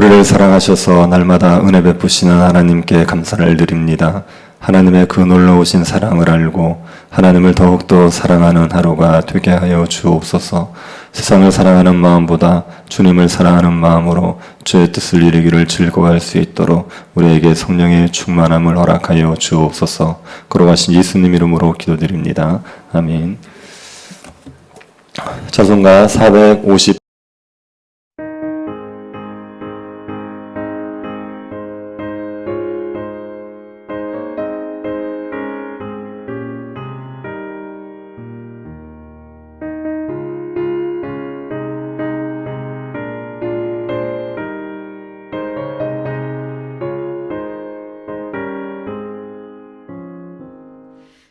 우리를 사랑하셔서 날마다 은혜 베푸시는 하나님께 감사를 드립니다. 하나님의 그 놀라우신 사랑을 알고 하나님을 더욱더 사랑하는 하루가 되게 하여 주옵소서. 세상을 사랑하는 마음보다 주님을 사랑하는 마음으로 주의 뜻을 이루기를 즐거워할 수 있도록 우리에게 성령의 충만함을 허락하여 주옵소서. 걸어가신 예수님 이름으로 기도드립니다. 아멘. 찬송가 450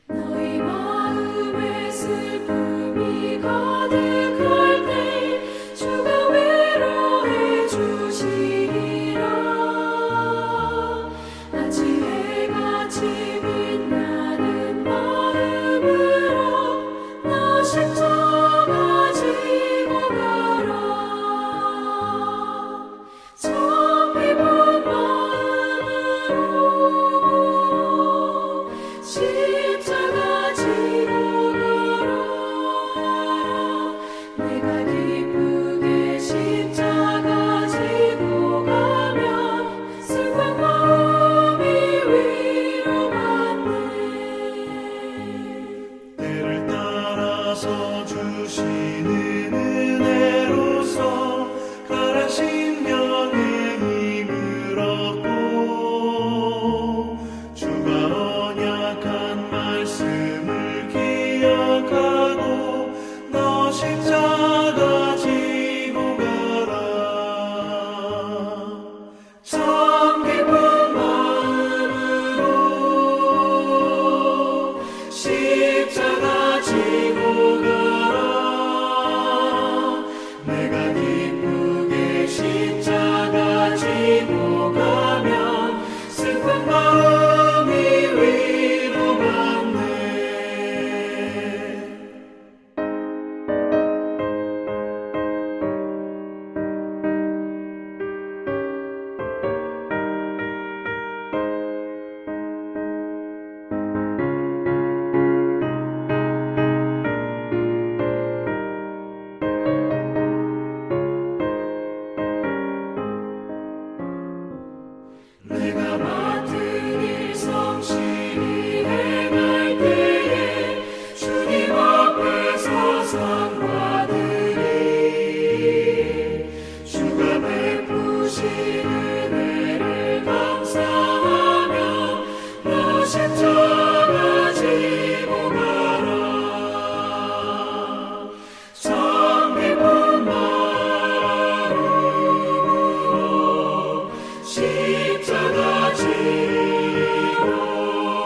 너희 마음에 슬픔이 가득할 때 주가 위로해 주시리라. 아침에 같이 빛나는 마음으로 너 십자가 지고 가라. 참 기쁜 마음으로 십자가 지고 가라. 내가 기쁘게 십자가 지고 가면 슬픈 마음이 위로받네. 때를 따라서 주시는 은혜로서 가라 신령의 힘을 얻고 주가 언약한 말씀을 기억하고 너 십자가 지고 가라. 참 기쁜 마음으로 십자가 지고 가라. 내가 기쁘게 십자가 지고 가면 슬픈 마음이 위로받네. 내가 맡은 일 성실히 행할 때에 주님 앞에서 상 받으리. 주가 베푸신 은혜를 감사하며 너 십자가 지고 가라. 참 기쁜 마음으로 십자가 지고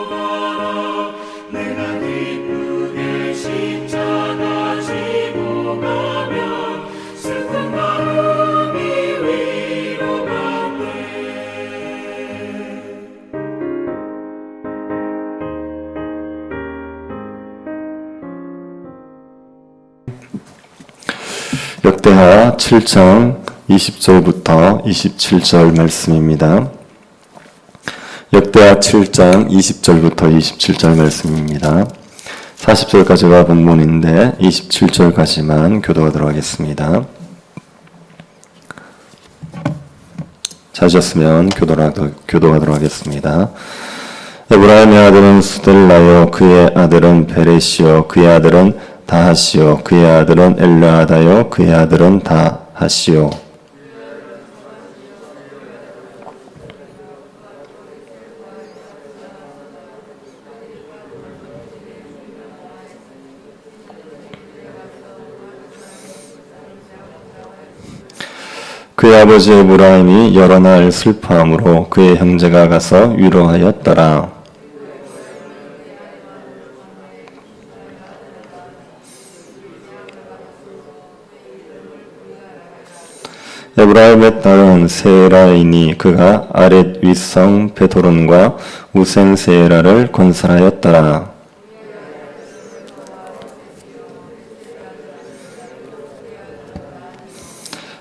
가라. 내가 기쁘게 십자가 지고 가면 슬픈 마음이 위로받네. 역대하 7장 20절부터 27절 말씀입니다. 역대하 7장 20절부터 27절 말씀입니다. 40절까지가 본문인데 27절까지만 교도하도록 하겠습니다. 찾으셨으면 교도하도록 하겠습니다. 에브라임의 아들은 수델라요, 그의 아들은 베레시요, 그의 아들은 다하시요, 그의 아들은 엘르아다요, 그의 아들은 다하시요. 그의 아버지 에브라임이 여러 날 슬퍼함으로 그의 형제가 가서 위로하였더라. 에브라임의 딸은 세라이니 그가 아렛 윗성 베토론과 우센 세라를 건설하였더라.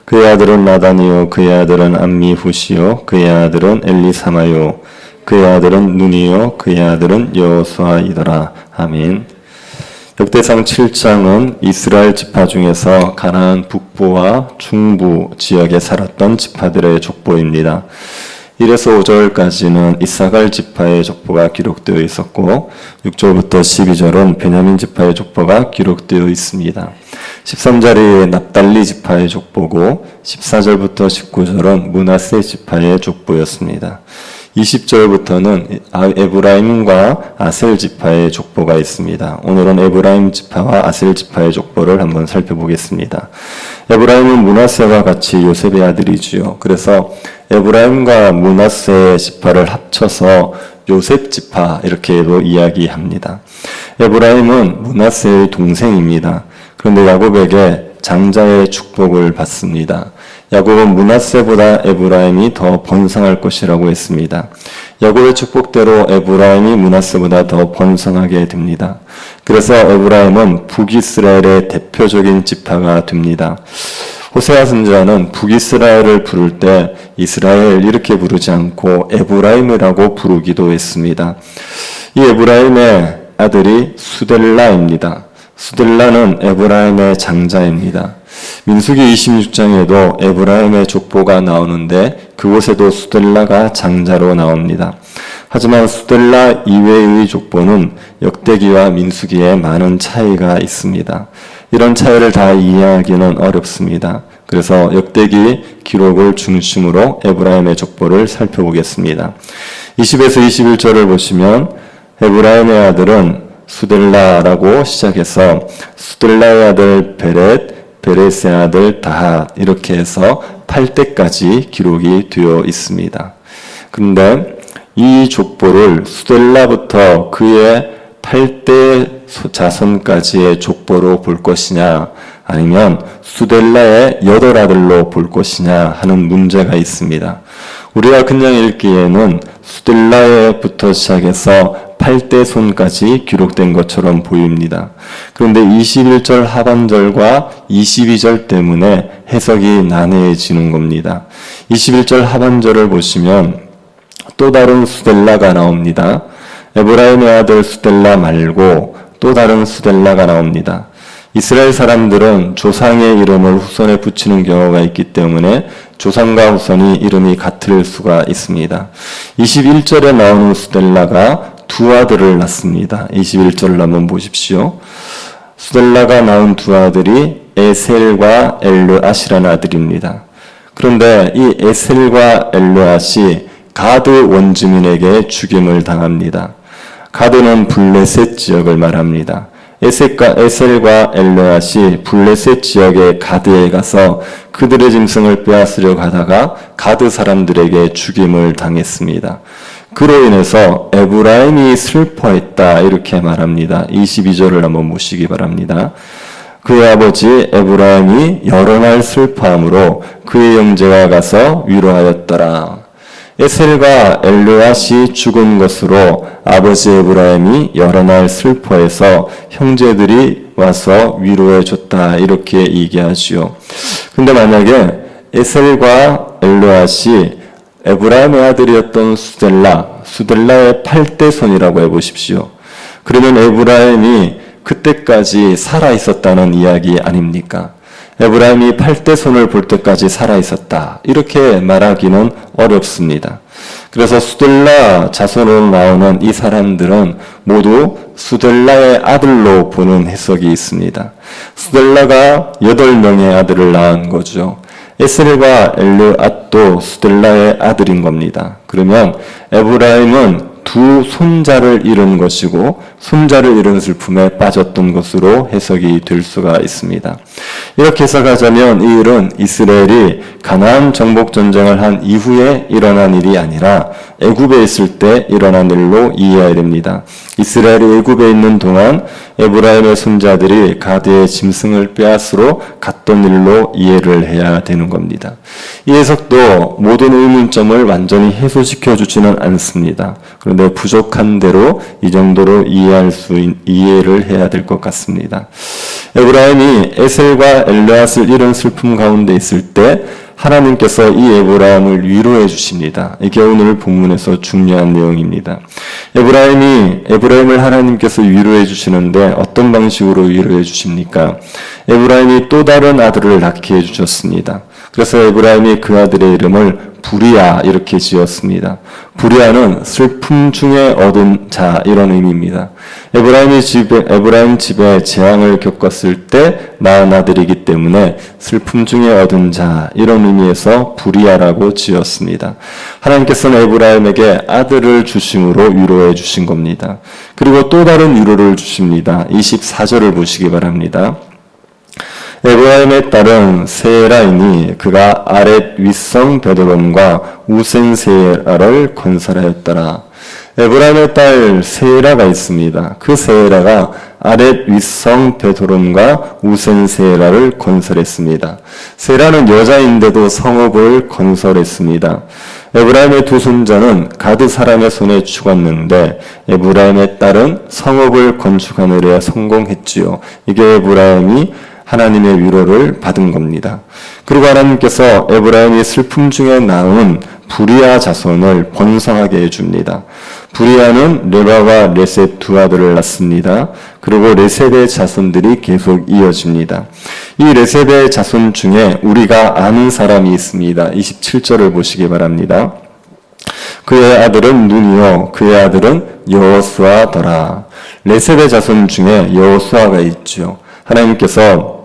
그의 아들은 나단이요 그의 아들은 암미후시요 그의 아들은 엘리사마요 그의 아들은 눈이요 그의 아들은 여호수아이더라. 아멘. 역대상 7장은 이스라엘 지파 중에서 가나안 북부와 중부 지역에 살았던 지파들의 족보입니다. 1에서 5절까지는 이사갈 지파의 족보가 기록되어 있었고 6절부터 12절은 베냐민 지파의 족보가 기록되어 있습니다. 13절이 납달리 지파의 족보고 14절부터 19절은 므낫세 지파의 족보였습니다. 20절부터는 에브라임과 아셀 지파의 족보가 있습니다. 오늘은 에브라임 지파와 아셀 지파의 족보를 한번 살펴보겠습니다. 에브라임은 므낫세와 같이 요셉의 아들이지요. 그래서 에브라임과 므낫세 지파를 합쳐서 요셉 지파 이렇게도 이야기합니다. 에브라임은 므낫세의 동생입니다. 그런데 야곱에게 장자의 축복을 받습니다. 야곱은 므낫세보다 에브라임이 더 번성할 것이라고 했습니다. 야곱의 축복대로 에브라임이 므낫세보다 더 번성하게 됩니다. 그래서 에브라임은 북이스라엘의 대표적인 지파가 됩니다. 호세아 선지자는 북이스라엘을 부를 때 이스라엘 이렇게 부르지 않고 에브라임이라고 부르기도 했습니다. 이 에브라임의 아들이 수델라입니다. 수델라는 에브라임의 장자입니다. 민수기 26장에도 에브라임의 족보가 나오는데 그곳에도 수델라가 장자로 나옵니다. 하지만 수델라 이외의 족보는 역대기와 민수기에 많은 차이가 있습니다. 이런 차이를 다 이해하기는 어렵습니다. 그래서 역대기 기록을 중심으로 에브라임의 족보를 살펴보겠습니다. 20에서 21절을 보시면 에브라임의 아들은 수델라라고 시작해서 수델라의 아들 베렛, 베렛의 아들 다핫 이렇게 해서 8대까지 기록이 되어 있습니다. 그런데 이 족보를 수델라부터 그의 8대 자손까지의 족보로 볼 것이냐 아니면 수델라의 8아들로 볼 것이냐 하는 문제가 있습니다. 우리가 그냥 읽기에는 수델라에부터 시작해서 8대 손까지 기록된 것처럼 보입니다. 그런데 21절 하반절과 22절 때문에 해석이 난해해지는 겁니다. 21절 하반절을 보시면 또 다른 수델라가 나옵니다. 에브라임의 아들 수델라 말고 또 다른 수델라가 나옵니다. 이스라엘 사람들은 조상의 이름을 후손에 붙이는 경우가 있기 때문에 조상과 후손이 이름이 같을 수가 있습니다. 21절에 나오는 수델라가 두 아들을 낳습니다. 21절을 한번 보십시오. 수델라가 낳은 두 아들이 에셀과 엘르앗이라는 아들입니다. 그런데 이 에셀과 엘르앗이 가드 원주민에게 죽임을 당합니다. 가드는 블레셋 지역을 말합니다. 에셀과 엘르앗이 블레셋 지역의 가드에 가서 그들의 짐승을 빼앗으려고 하다가 가드 사람들에게 죽임을 당했습니다. 그로 인해서 에브라임이 슬퍼했다 이렇게 말합니다. 22절을 한번 보시기 바랍니다. 그의 아버지 에브라임이 여러 날 슬퍼함으로 그의 형제가 가서 위로하였더라. 에셀과 엘르앗이 죽은 것으로 아버지 에브라임이 여러 날 슬퍼해서 형제들이 와서 위로해 줬다 이렇게 얘기하지요. 근데 만약에 에셀과 엘르앗이 에브라임의 아들이었던 수델라의 8대 손이라고 해보십시오. 그러면 에브라임이 그때까지 살아 있었다는 이야기 아닙니까? 에브라임이 8대 손을 볼 때까지 살아 있었다. 이렇게 말하기는 어렵습니다. 그래서 수델라 자손으로 나오는 이 사람들은 모두 수델라의 아들로 보는 해석이 있습니다. 수델라가 8명의 아들을 낳은 거죠. 에셀과 엘르앗도 수델라의 아들인 겁니다. 그러면 에브라임은 두 손자를 잃은 것이고 손자를 잃은 슬픔에 빠졌던 것으로 해석이 될 수가 있습니다. 이렇게 해석하자면 이 일은 이스라엘이 가나안 정복 전쟁을 한 이후에 일어난 일이 아니라 애굽에 있을 때 일어난 일로 이해해야 됩니다. 이스라엘이 애굽에 있는 동안 에브라임의 손자들이 가드의 짐승을 빼앗으러 갔던 일로 이해를 해야 되는 겁니다. 이 해석도 모든 의문점을 완전히 해소시켜 주지는 않습니다. 그런데 부족한 대로 이 정도로 이해를 해야 될 것 같습니다. 에브라임이 에셀과 엘르앗을 잃은 슬픔 가운데 있을 때 하나님께서 이 에브라임을 위로해 주십니다. 이게 오늘 본문에서 중요한 내용입니다. 에브라임을 하나님께서 위로해 주시는데 어떤 방식으로 위로해 주십니까? 에브라임이 또 다른 아들을 낳게 해 주셨습니다. 그래서 에브라임이 그 아들의 이름을 부리아 이렇게 지었습니다. 부리아는 슬픔 중에 얻은 자 이런 의미입니다. 에브라임 집에 재앙을 겪었을 때 낳은 아들이기 때문에 슬픔 중에 얻은 자 이런 의미에서 부리아라고 지었습니다. 하나님께서는 에브라임에게 아들을 주심으로 위로해 주신 겁니다. 그리고 또 다른 위로를 주십니다. 24절을 보시기 바랍니다. 에브라임의 딸은 세라이니 그가 아렛 윗성 베드롬과 우센 세라를 건설하였더라. 에브라임의 딸 세라가 있습니다. 그 세라가 아렛 윗성 베드롬과 우센 세라를 건설했습니다. 세라는 여자인데도 성읍을 건설했습니다. 에브라임의 두 손자는 가드 사람의 손에 죽었는데 에브라임의 딸은 성읍을 건축하느라 성공했지요. 이게 에브라임이 하나님의 위로를 받은 겁니다. 그리고 하나님께서 에브라임이 슬픔 중에 낳은 부리아 자손을 번성하게 해줍니다. 부리아는 레바와 레셋 두 아들을 낳습니다. 그리고 레셋의 자손들이 계속 이어집니다. 이 레셋의 자손 중에 우리가 아는 사람이 있습니다. 27절을 보시기 바랍니다. 그의 아들은 눈이요 그의 아들은 여호수아더라. 레셋의 자손 중에 여호수아가 있죠. 하나님께서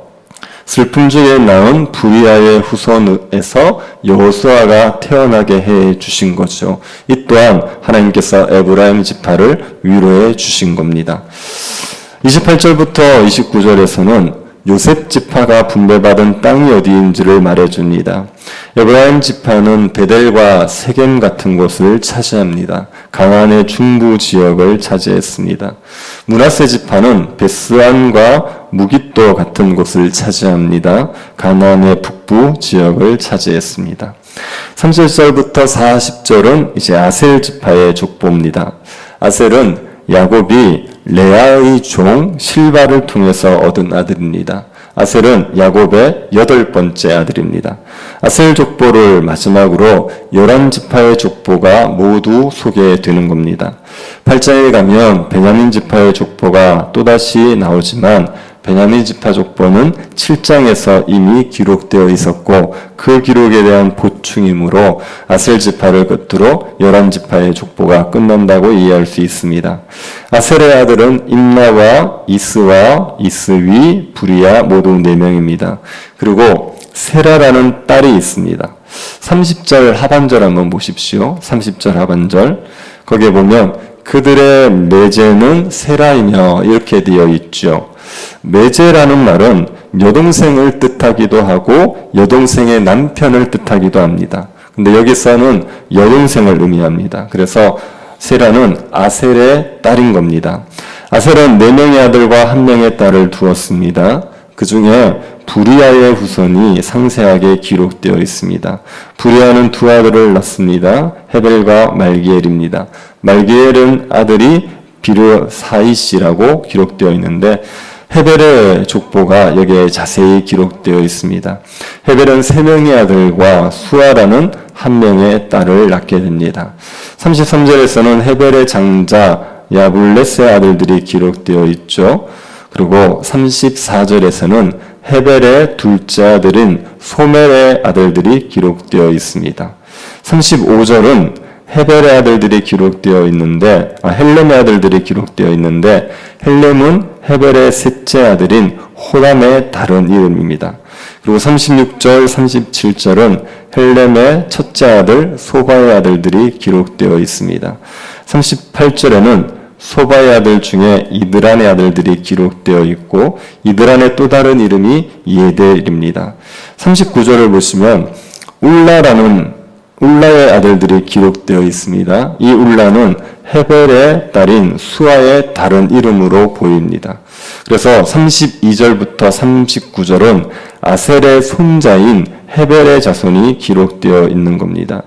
슬픔 중에 낳은 부리아의 후손에서 여호수아가 태어나게 해 주신 거죠. 이 또한 하나님께서 에브라임 지파를 위로해 주신 겁니다. 28절부터 29절에서는 요셉 지파가 분배받은 땅이 어디인지를 말해줍니다. 에브라임 지파는 베델과 세겜 같은 곳을 차지합니다. 가나안의 중부 지역을 차지했습니다. 므낫세 지파는 베스안과 무깃도 같은 곳을 차지합니다. 가나안의 북부 지역을 차지했습니다. 30절부터 40절은 이제 아셀 지파의 족보입니다. 아셀은 야곱이 레아의 종 실바를 통해서 얻은 아들입니다. 아셀은 야곱의 8번째 아들입니다. 아셀 족보를 마지막으로 11지파의 족보가 모두 소개되는 겁니다. 8장에 가면 베냐민 지파의 족보가 또다시 나오지만 베냐민 지파 족보는 7장에서 이미 기록되어 있었고 그 기록에 대한 보충이므로 아셀 지파를 끝으로 11지파의 족보가 끝난다고 이해할 수 있습니다. 아셀의 아들은 임나와 이스와 이스위, 부리아 모두 4명입니다. 그리고 세라라는 딸이 있습니다. 30절 하반절 한번 보십시오. 30절 하반절 거기에 보면 그들의 매제는 세라이며 이렇게 되어 있죠. 매제라는 말은 여동생을 뜻하기도 하고 여동생의 남편을 뜻하기도 합니다. 근데 여기서는 여동생을 의미합니다. 그래서 세라는 아셀의 딸인 겁니다. 아셀은 4명의 아들과 1명의 딸을 두었습니다. 그 중에 부리아의 후손이 상세하게 기록되어 있습니다. 부리아는 2 아들을 낳습니다. 헤벨과 말기엘입니다. 말기엘은 아들이 비르사이시라고 기록되어 있는데 헤벨의 족보가 여기에 자세히 기록되어 있습니다. 헤벨은 3명의 아들과 수아라는 1명의 딸을 낳게 됩니다. 33절에서는 헤벨의 장자 야블렛의 아들들이 기록되어 있죠. 그리고 34절에서는 헤벨의 둘째 아들인 소멜의 아들들이 기록되어 있습니다. 35절은 헤벨의 아들들이 기록되어 있는데, 헬렘의 아들들이 기록되어 있는데, 헬렘은 헤벨의 셋째 아들인 호람의 다른 이름입니다. 그리고 36절, 37절은 헬렘의 첫째 아들 소바의 아들들이 기록되어 있습니다. 38절에는 소바의 아들 중에 이드란의 아들들이 기록되어 있고 이드란의 또 다른 이름이 예델입니다. 39절을 보시면 울라의 아들들이 기록되어 있습니다. 이 울라는 헤벨의 딸인 수아의 다른 이름으로 보입니다. 그래서 32절부터 39절은 아셀의 손자인 헤벨의 자손이 기록되어 있는 겁니다.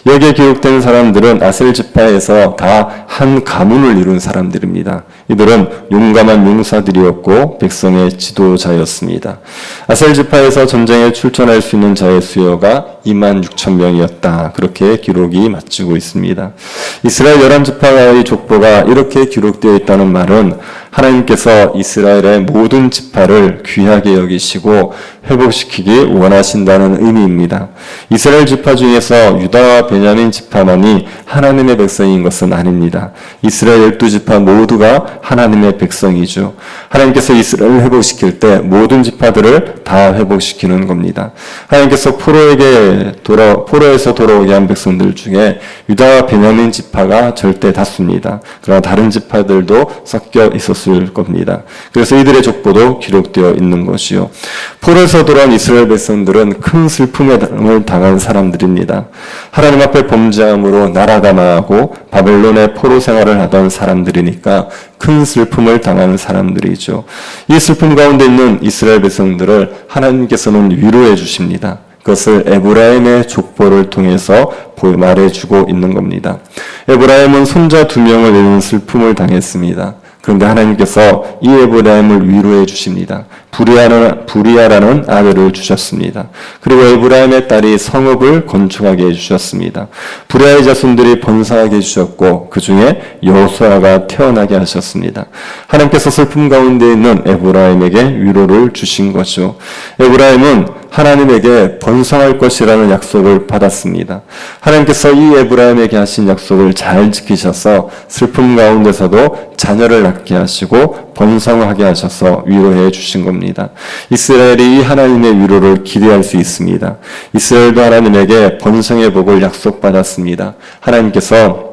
여기에 기록된 사람들은 아셀 지파에서 다 한 가문을 이룬 사람들입니다. 이들은 용감한 용사들이었고 백성의 지도자였습니다. 아셀 지파에서 전쟁에 출전할 수 있는 자의 수요가 26,000명이었다. 그렇게 기록이 마치고 있습니다. 이스라엘 11지파의 족보가 이렇게 기록되어 있다는 말은 하나님께서 이스라엘의 모든 지파를 귀하게 여기시고 회복시키기 원하신다는 의미입니다. 이스라엘 지파 중에서 유다와 베냐민 지파만이 하나님의 백성인 것은 아닙니다. 이스라엘 12지파 모두가 하나님의 백성이죠. 하나님께서 이스라엘을 회복시킬 때 모든 지파들을 다 회복시키는 겁니다. 하나님께서 포로에서 돌아오게 한 백성들 중에 유다와 베냐민 지파가 절대 다수입니다. 그러나 다른 지파들도 섞여 있었을 겁니다. 그래서 이들의 족보도 기록되어 있는 것이요. 포로에서 돌아온 이스라엘 백성들은 큰 슬픔을 당한 사람들입니다. 하나님 앞에 범죄함으로 나라가 망하고 바벨론의 포로 생활을 하던 사람들이니까 큰 슬픔을 당하는 사람들이죠. 이 슬픔 가운데 있는 이스라엘 백성들을 하나님께서는 위로해 주십니다. 그것을 에브라임의 족보를 통해서 말해주고 있는 겁니다. 에브라임은 손자 2명을 잃은 슬픔을 당했습니다. 그런데 하나님께서 이 에브라임을 위로해 주십니다. 부리아라는 아들을 주셨습니다. 그리고 에브라임의 딸이 성읍을 건축하게 해주셨습니다. 부리아의 자손들이 번성하게 해주셨고 그 중에 여호수아가 태어나게 하셨습니다. 하나님께서 슬픔 가운데 있는 에브라임에게 위로를 주신 거죠. 에브라임은 하나님에게 번성할 것이라는 약속을 받았습니다. 하나님께서 이 에브라임에게 하신 약속을 잘 지키셔서 슬픔 가운데서도 자녀를 낳게 하시고 번성하게 하셔서 위로해 주신 겁니다. 이스라엘이 이 하나님의 위로를 기대할 수 있습니다. 이스라엘도 하나님에게 번성의 복을 약속받았습니다. 하나님께서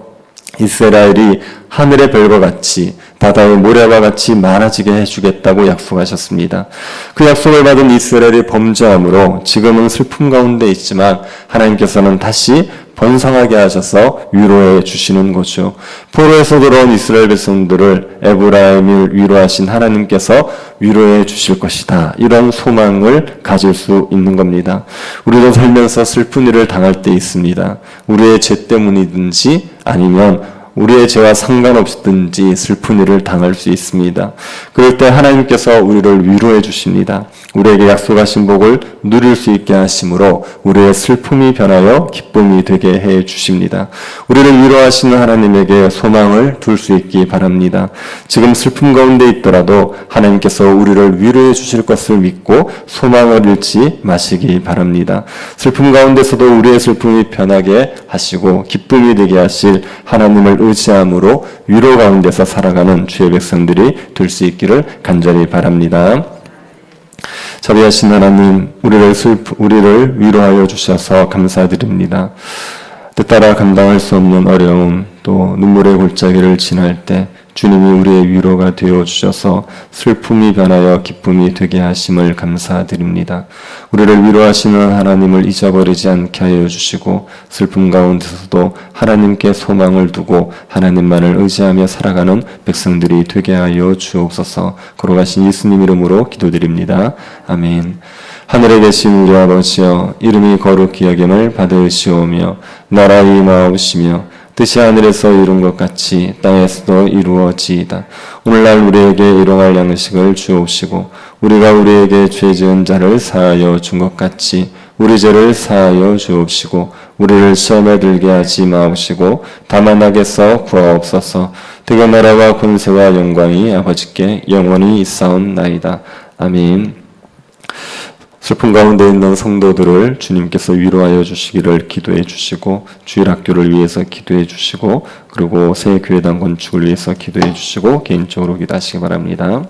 이스라엘이 하늘의 별과 같이 바다의 모래와 같이 많아지게 해주겠다고 약속하셨습니다. 그 약속을 받은 이스라엘이 범죄함으로 지금은 슬픔 가운데 있지만 하나님께서는 다시 번성하게 하셔서 위로해 주시는 거죠. 포로에서 돌아온 이스라엘 백성들을 에브라임을 위로하신 하나님께서 위로해 주실 것이다. 이런 소망을 가질 수 있는 겁니다. 우리도 살면서 슬픈 일을 당할 때 있습니다. 우리의 죄 때문이든지 아니면 우리의 죄와 상관없든지 슬픈 일을 당할 수 있습니다. 그럴 때 하나님께서 우리를 위로해 주십니다. 우리에게 약속하신 복을 누릴 수 있게 하심으로 우리의 슬픔이 변하여 기쁨이 되게 해 주십니다. 우리를 위로하시는 하나님에게 소망을 둘 수 있기 바랍니다. 지금 슬픔 가운데 있더라도 하나님께서 우리를 위로해 주실 것을 믿고 소망을 잃지 마시기 바랍니다. 슬픔 가운데서도 우리의 슬픔이 변하게 하시고 기쁨이 되게 하실 하나님을 의지함으로 위로 가운데서 살아가는 주의 백성들이 될 수 있기를 간절히 바랍니다. 자비하신 하나님, 우리를 위로하여 주셔서 감사드립니다. 뜻따라 감당할 수 없는 어려움, 또 눈물의 골짜기를 지날 때 주님이 우리의 위로가 되어 주셔서 슬픔이 변하여 기쁨이 되게 하심을 감사드립니다. 우리를 위로하시는 하나님을 잊어버리지 않게 하여 주시고 슬픔 가운데서도 하나님께 소망을 두고 하나님만을 의지하며 살아가는 백성들이 되게 하여 주옵소서. 걸어가신 예수님 이름으로 기도드립니다. 아멘. 하늘에 계신 우리 아버지여, 이름이 거룩히 여김을 받으시오며 나라의 임하옵시며 뜻이 하늘에서 이룬 것 같이 땅에서도 이루어지이다. 오늘날 우리에게 일용할 양식을 주옵시고 우리가 우리에게 죄 지은 자를 사하여 준 것 같이 우리 죄를 사하여 주옵시고 우리를 시험에 들게 하지 마옵시고 다만 악에서 구하옵소서. 대개 나라와 권세와 영광이 아버지께 영원히 있사옵나이다. 아멘. 슬픔 가운데 있는 성도들을 주님께서 위로하여 주시기를 기도해 주시고 주일학교를 위해서 기도해 주시고 그리고 새 교회당 건축을 위해서 기도해 주시고 개인적으로 기도하시기 바랍니다.